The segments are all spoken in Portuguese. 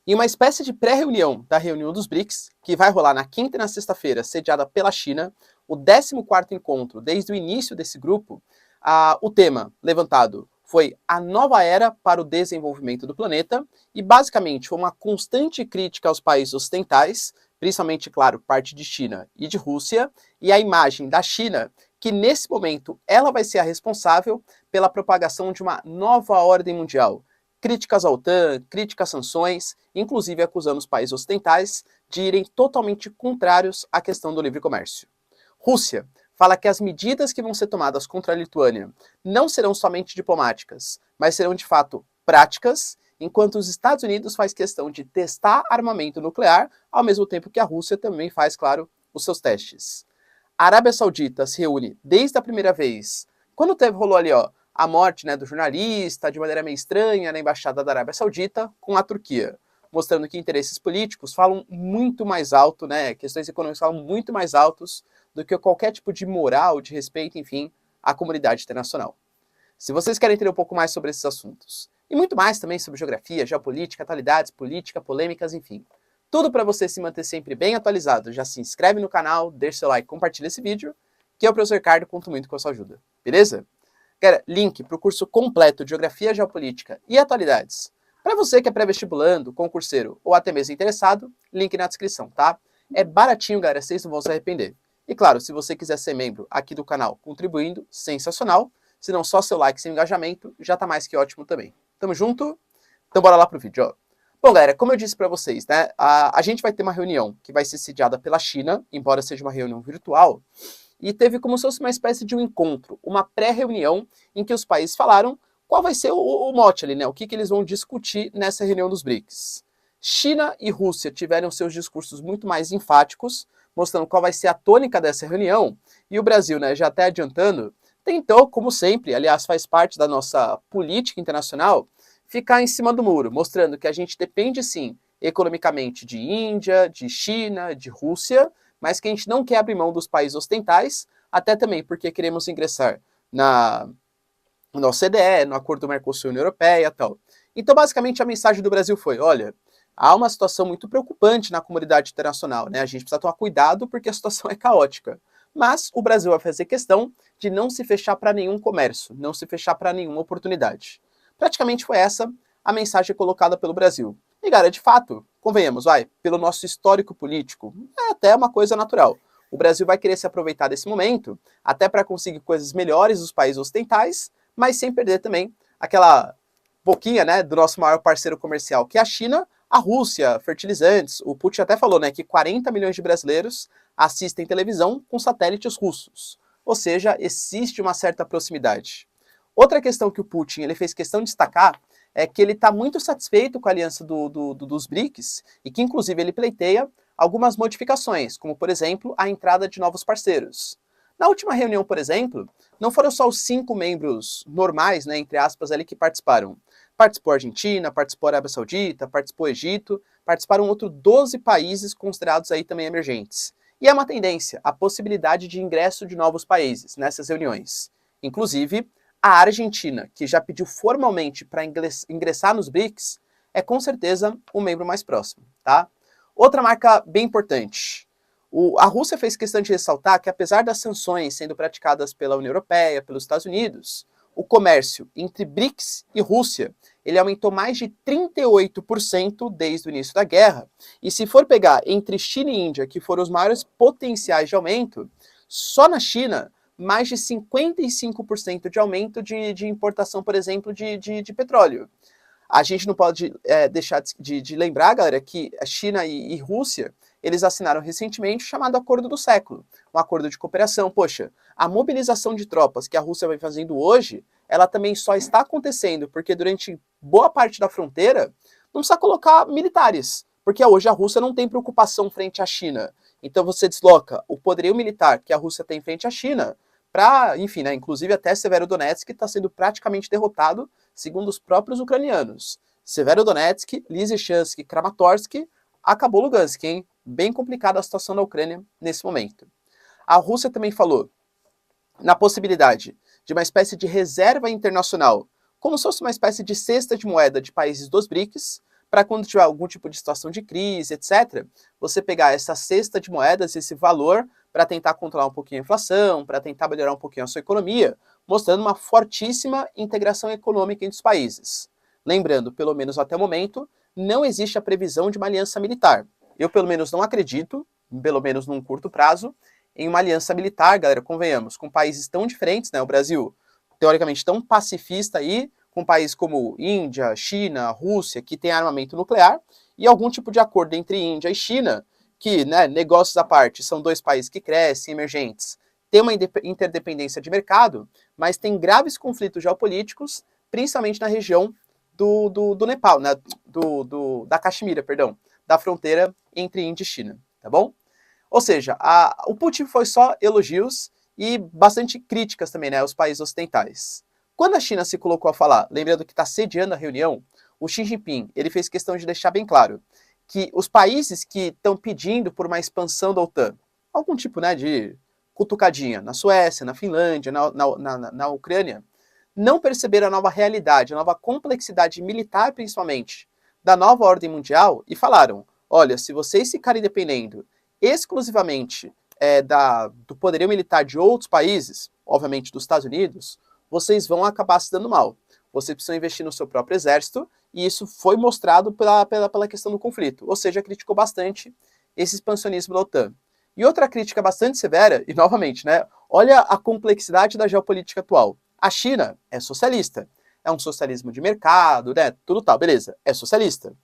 Em uma espécie de pré-reunião da reunião dos BRICS, que vai rolar na quinta e na sexta-feira, sediada pela China, o 14º encontro desde o início desse grupo, o tema levantado foi a nova era para o desenvolvimento do planeta e basicamente foi uma constante crítica aos países ocidentais, principalmente, claro, parte de China e de Rússia, e a imagem da China que nesse momento ela vai ser a responsável pela propagação de uma nova ordem mundial, críticas à OTAN, críticas a sanções, inclusive acusando os países ocidentais de irem totalmente contrários à questão do livre comércio. Rússia fala que as medidas que vão ser tomadas contra a Lituânia não serão somente diplomáticas, mas serão de fato práticas, enquanto os Estados Unidos faz questão de testar armamento nuclear, ao mesmo tempo que a Rússia também faz, claro, os seus testes. A Arábia Saudita se reúne desde a primeira vez, quando rolou ali, a morte, né, do jornalista, de maneira meio estranha, na embaixada da Arábia Saudita, com a Turquia, mostrando que interesses políticos falam muito mais alto, né, questões econômicas falam muito mais altos do que qualquer tipo de moral, de respeito, enfim, à comunidade internacional. Se vocês querem entender um pouco mais sobre esses assuntos, e muito mais também sobre geografia, geopolítica, atualidades, política, polêmicas, enfim, tudo para você se manter sempre bem atualizado, já se inscreve no canal, deixa seu like, compartilha esse vídeo, que eu, o professor Ricardo, conto muito com a sua ajuda, beleza? Galera, link para o curso completo de Geografia, Geopolítica e Atualidades. Para você que é pré-vestibulando, concurseiro ou até mesmo interessado, link na descrição, tá? É baratinho, galera, vocês não vão se arrepender. E claro, se você quiser ser membro aqui do canal contribuindo, sensacional. Se não, só seu like, seu engajamento, já tá mais que ótimo também. Tamo junto? Então bora lá pro vídeo, ó. Bom, galera, como eu disse para vocês, né, a gente vai ter uma reunião que vai ser sediada pela China, embora seja uma reunião virtual, e teve como se fosse uma espécie de um encontro, uma pré-reunião em que os países falaram qual vai ser o mote ali, né? O que eles vão discutir nessa reunião dos BRICS. China e Rússia tiveram seus discursos muito mais enfáticos, mostrando qual vai ser a tônica dessa reunião, e o Brasil, né, já até adiantando, tentou, como sempre, aliás, faz parte da nossa política internacional, ficar em cima do muro, mostrando que a gente depende, sim, economicamente de Índia, de China, de Rússia, mas que a gente não quer abrir mão dos países ocidentais, até também porque queremos ingressar na OCDE, no Acordo do Mercosul e União Europeia e tal. Então, basicamente, a mensagem do Brasil foi, olha, há uma situação muito preocupante na comunidade internacional, né? A gente precisa tomar cuidado porque a situação é caótica. Mas o Brasil vai fazer questão de não se fechar para nenhum comércio, não se fechar para nenhuma oportunidade. Praticamente foi essa a mensagem colocada pelo Brasil. E, cara, de fato, convenhamos, pelo nosso histórico político, é até uma coisa natural. O Brasil vai querer se aproveitar desse momento, até para conseguir coisas melhores dos países ocidentais, mas sem perder também aquela boquinha, né, do nosso maior parceiro comercial, que é a China, a Rússia, fertilizantes. O Putin até falou, né, que 40 milhões de brasileiros assistem televisão com satélites russos. Ou seja, existe uma certa proximidade. Outra questão que o Putin ele fez questão de destacar é que ele está muito satisfeito com a aliança dos BRICS e que, inclusive, ele pleiteia algumas modificações, como, por exemplo, a entrada de novos parceiros. Na última reunião, por exemplo, não foram só os 5 membros normais, né, entre aspas, ali que participaram. Participou a Argentina, participou a Arábia Saudita, participou o Egito, participaram outros 12 países considerados aí também emergentes. E é uma tendência, a possibilidade de ingresso de novos países nessas reuniões. Inclusive, a Argentina, que já pediu formalmente para ingressar nos BRICS, é com certeza o membro mais próximo, tá? Outra marca bem importante. A Rússia fez questão de ressaltar que, apesar das sanções sendo praticadas pela União Europeia, pelos Estados Unidos, o comércio entre BRICS e Rússia ele aumentou mais de 38% desde o início da guerra. E se for pegar entre China e Índia, que foram os maiores potenciais de aumento, só na China, mais de 55% de aumento de importação, por exemplo, de petróleo. A gente não pode deixar de lembrar, galera, que a China e Rússia, eles assinaram recentemente o chamado Acordo do Século, um acordo de cooperação. Poxa, a mobilização de tropas que a Rússia vai fazendo hoje, ela também só está acontecendo porque durante boa parte da fronteira não precisa colocar militares, porque hoje a Rússia não tem preocupação frente à China. Então você desloca o poderio militar que a Rússia tem frente à China para, enfim, né, inclusive até Severodonetsk está sendo praticamente derrotado, segundo os próprios ucranianos. Severodonetsk, Lysychansk, Kramatorsk, acabou Lugansk, hein? Bem complicada a situação da Ucrânia nesse momento. A Rússia também falou na possibilidade de uma espécie de reserva internacional, como se fosse uma espécie de cesta de moeda de países dos BRICS, para quando tiver algum tipo de situação de crise, etc., você pegar essa cesta de moedas, esse valor, para tentar controlar um pouquinho a inflação, para tentar melhorar um pouquinho a sua economia, mostrando uma fortíssima integração econômica entre os países. Lembrando, pelo menos até o momento, não existe a previsão de uma aliança militar. Eu, pelo menos, não acredito, pelo menos num curto prazo, em uma aliança militar, galera, convenhamos, com países tão diferentes, né? O Brasil, teoricamente, tão pacifista aí, com países como Índia, China, Rússia, que tem armamento nuclear, e algum tipo de acordo entre Índia e China, que, né, negócios à parte, são dois países que crescem, emergentes, tem uma interdependência de mercado, mas tem graves conflitos geopolíticos, principalmente na região do Nepal, né, da Caxemira, perdão, da fronteira entre Índia e China, tá bom? Ou seja, o Putin foi só elogios e bastante críticas também, né, aos países ocidentais. Quando a China se colocou a falar, lembrando que está sediando a reunião, o Xi Jinping ele fez questão de deixar bem claro que os países que estão pedindo por uma expansão da OTAN, algum tipo, né, de cutucadinha na Suécia, na Finlândia, na Ucrânia, não perceberam a nova realidade, a nova complexidade militar, principalmente, da nova ordem mundial e falaram, olha, se vocês ficarem dependendo exclusivamente do poderio militar de outros países, obviamente dos Estados Unidos, vocês vão acabar se dando mal. Vocês precisam investir no seu próprio exército, e isso foi mostrado pela questão do conflito. Ou seja, criticou bastante esse expansionismo da OTAN. E outra crítica bastante severa, e novamente, né, olha a complexidade da geopolítica atual. A China é socialista. É um socialismo de mercado, né, tudo tal, beleza, é socialista.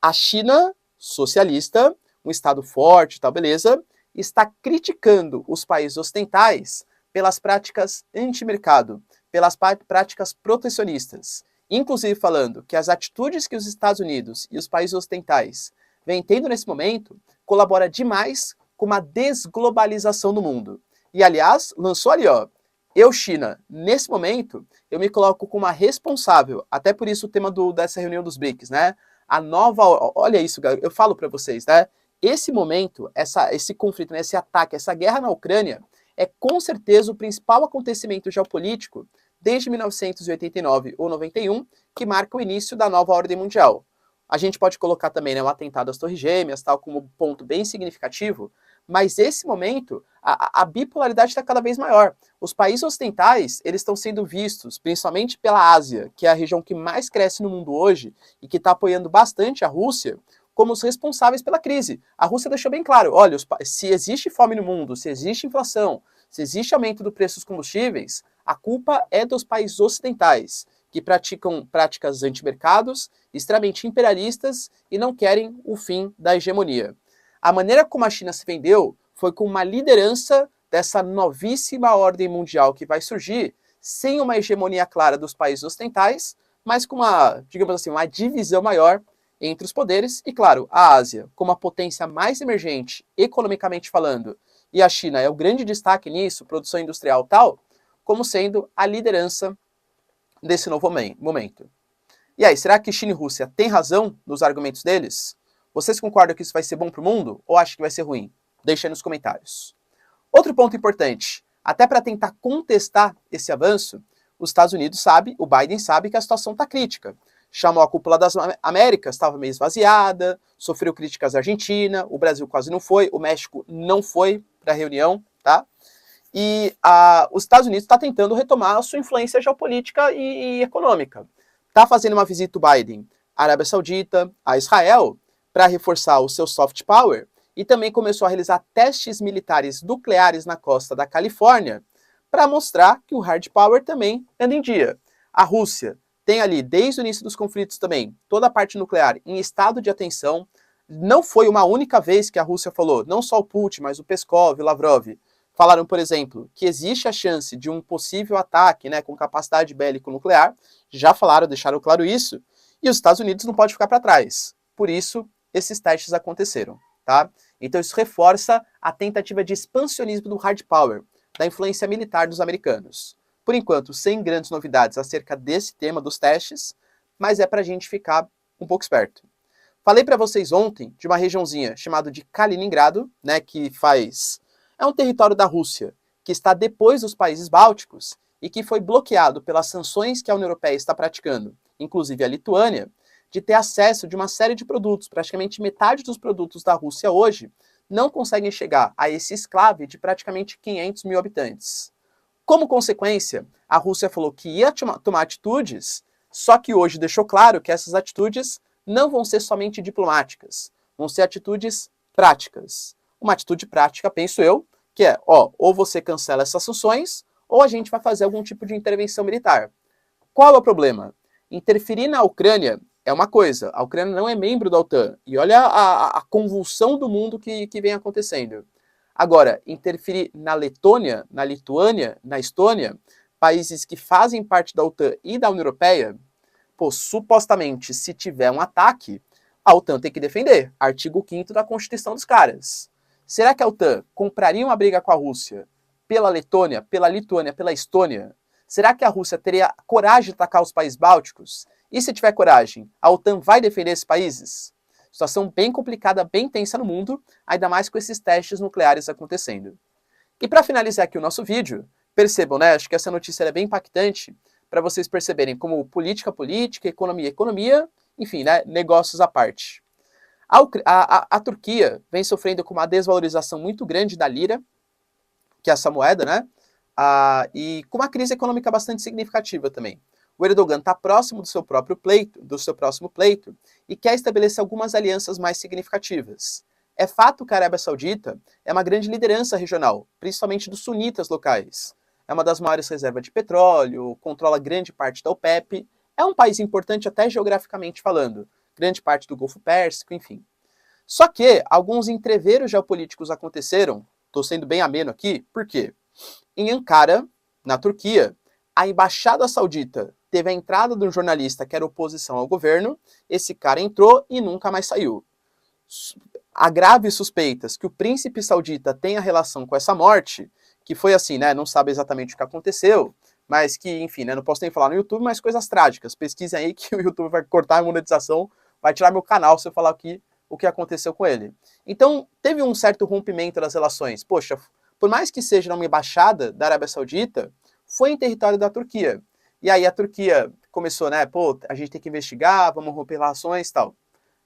A China, socialista, um Estado forte, tal, beleza, está criticando os países ocidentais pelas práticas anti-mercado, pelas práticas protecionistas, inclusive falando que as atitudes que os Estados Unidos e os países ocidentais vêm tendo nesse momento colabora demais com uma desglobalização do mundo. E, aliás, lançou ali, ó, eu, China, nesse momento, eu me coloco como uma responsável, até por isso o tema dessa reunião dos BRICS, né? A nova, olha isso, galera, eu falo para vocês, né? Esse momento, esse conflito, né, esse ataque, essa guerra na Ucrânia, é com certeza o principal acontecimento geopolítico desde 1989 ou 91, que marca o início da nova ordem mundial. A gente pode colocar também, né, o atentado às Torres Gêmeas, tal, como ponto bem significativo, mas esse momento, a bipolaridade está cada vez maior. Os países ocidentais, eles estão sendo vistos, principalmente pela Ásia, que é a região que mais cresce no mundo hoje e que está apoiando bastante a Rússia, como os responsáveis pela crise. A Rússia deixou bem claro, olha, se existe fome no mundo, se existe inflação, se existe aumento do preço dos combustíveis, a culpa é dos países ocidentais, que praticam práticas antimercados, extremamente imperialistas e não querem o fim da hegemonia. A maneira como a China se vendeu foi com uma liderança dessa novíssima ordem mundial que vai surgir, sem uma hegemonia clara dos países ocidentais, mas com uma, digamos assim, uma divisão maior entre os poderes, e claro, a Ásia, como a potência mais emergente, economicamente falando, e a China é o grande destaque nisso, produção industrial e tal, como sendo a liderança desse novo momento. E aí, será que China e Rússia têm razão nos argumentos deles? Vocês concordam que isso vai ser bom para o mundo ou acham que vai ser ruim? Deixa aí nos comentários. Outro ponto importante, até para tentar contestar esse avanço, os Estados Unidos sabe, o Biden sabe que a situação está crítica. Chamou a cúpula das Américas, estava meio esvaziada, sofreu críticas da Argentina, o Brasil quase não foi, o México não foi para a reunião, tá? E os Estados Unidos está tentando retomar a sua influência geopolítica e econômica. Está fazendo uma visita o Biden à Arábia Saudita, a Israel, para reforçar o seu soft power, e também começou a realizar testes militares nucleares na costa da Califórnia, para mostrar que o hard power também anda em dia. A Rússia tem ali, desde o início dos conflitos também, toda a parte nuclear em estado de atenção. Não foi uma única vez que a Rússia falou, não só o Putin, mas o Peskov, o Lavrov, falaram, por exemplo, que existe a chance de um possível ataque, né, com capacidade bélico-nuclear. Já falaram, deixaram claro isso. E os Estados Unidos não podem ficar para trás. Por isso, esses testes aconteceram, tá? Então isso reforça a tentativa de expansionismo do hard power, da influência militar dos americanos. Por enquanto, sem grandes novidades acerca desse tema dos testes, mas é para a gente ficar um pouco esperto. Falei para vocês ontem de uma regiãozinha chamada de Kaliningrado, né, que é um território da Rússia, que está depois dos países bálticos e que foi bloqueado pelas sanções que a União Europeia está praticando, inclusive a Lituânia, de ter acesso de uma série de produtos. Praticamente metade dos produtos da Rússia hoje não conseguem chegar a esse enclave de praticamente 500 mil habitantes. Como consequência, a Rússia falou que ia tomar atitudes, só que hoje deixou claro que essas atitudes não vão ser somente diplomáticas, vão ser atitudes práticas. Uma atitude prática, penso eu, que é, ou você cancela essas sanções, ou a gente vai fazer algum tipo de intervenção militar. Qual é o problema? Interferir na Ucrânia é uma coisa, a Ucrânia não é membro da OTAN, e olha a convulsão do mundo que vem acontecendo. Agora, interferir na Letônia, na Lituânia, na Estônia, países que fazem parte da OTAN e da União Europeia, pô, supostamente, se tiver um ataque, a OTAN tem que defender. Artigo 5º da Constituição dos caras. Será que a OTAN compraria uma briga com a Rússia pela Letônia, pela Lituânia, pela Estônia? Será que a Rússia teria coragem de atacar os países bálticos? E se tiver coragem, a OTAN vai defender esses países? Situação bem complicada, bem tensa no mundo, ainda mais com esses testes nucleares acontecendo. E para finalizar aqui o nosso vídeo, percebam, né? Acho que essa notícia é bem impactante para vocês perceberem como política, economia, enfim, né? Negócios à parte. A Turquia vem sofrendo com uma desvalorização muito grande da lira, que é essa moeda, né? E com uma crise econômica bastante significativa também. O Erdogan está próximo do seu próximo pleito, e quer estabelecer algumas alianças mais significativas. É fato que a Arábia Saudita é uma grande liderança regional, principalmente dos sunitas locais. É uma das maiores reservas de petróleo, controla grande parte da OPEP, é um país importante até geograficamente falando, grande parte do Golfo Pérsico, enfim. Só que alguns entreveros geopolíticos aconteceram, estou sendo bem ameno aqui, por quê? Em Ankara, na Turquia, a embaixada saudita teve a entrada de um jornalista que era oposição ao governo, esse cara entrou e nunca mais saiu. Há graves suspeitas que o príncipe saudita tenha relação com essa morte, que foi assim, né, não sabe exatamente o que aconteceu, mas que, enfim, né, não posso nem falar no YouTube, mas coisas trágicas. Pesquisem aí que o YouTube vai cortar a monetização, vai tirar meu canal se eu falar aqui o que aconteceu com ele. Então, teve um certo rompimento das relações. Poxa, por mais que seja uma embaixada da Arábia Saudita, foi em território da Turquia. E aí a Turquia começou, né, pô, a gente tem que investigar, vamos romper relações e tal.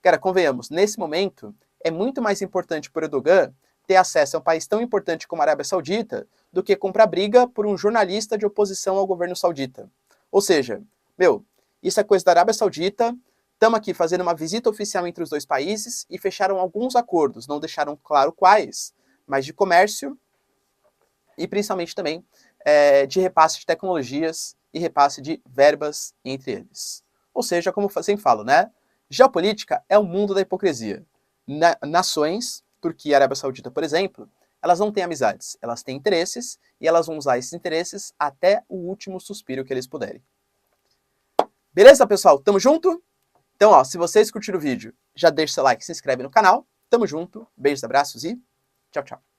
Cara, convenhamos, nesse momento, é muito mais importante para o Erdogan ter acesso a um país tão importante como a Arábia Saudita do que comprar briga por um jornalista de oposição ao governo saudita. Ou seja, isso é coisa da Arábia Saudita, estamos aqui fazendo uma visita oficial entre os dois países e fecharam alguns acordos, não deixaram claro quais, mas de comércio e principalmente também de repasse de tecnologias e repasse de verbas entre eles. Ou seja, como eu sempre falo, né? Geopolítica é o mundo da hipocrisia. Nações, Turquia e Arábia Saudita, por exemplo, elas não têm amizades, elas têm interesses e elas vão usar esses interesses até o último suspiro que eles puderem. Beleza, pessoal? Tamo junto? Então, se vocês curtiram o vídeo, já deixa seu like, se inscreve no canal. Tamo junto, beijos, abraços e tchau, tchau.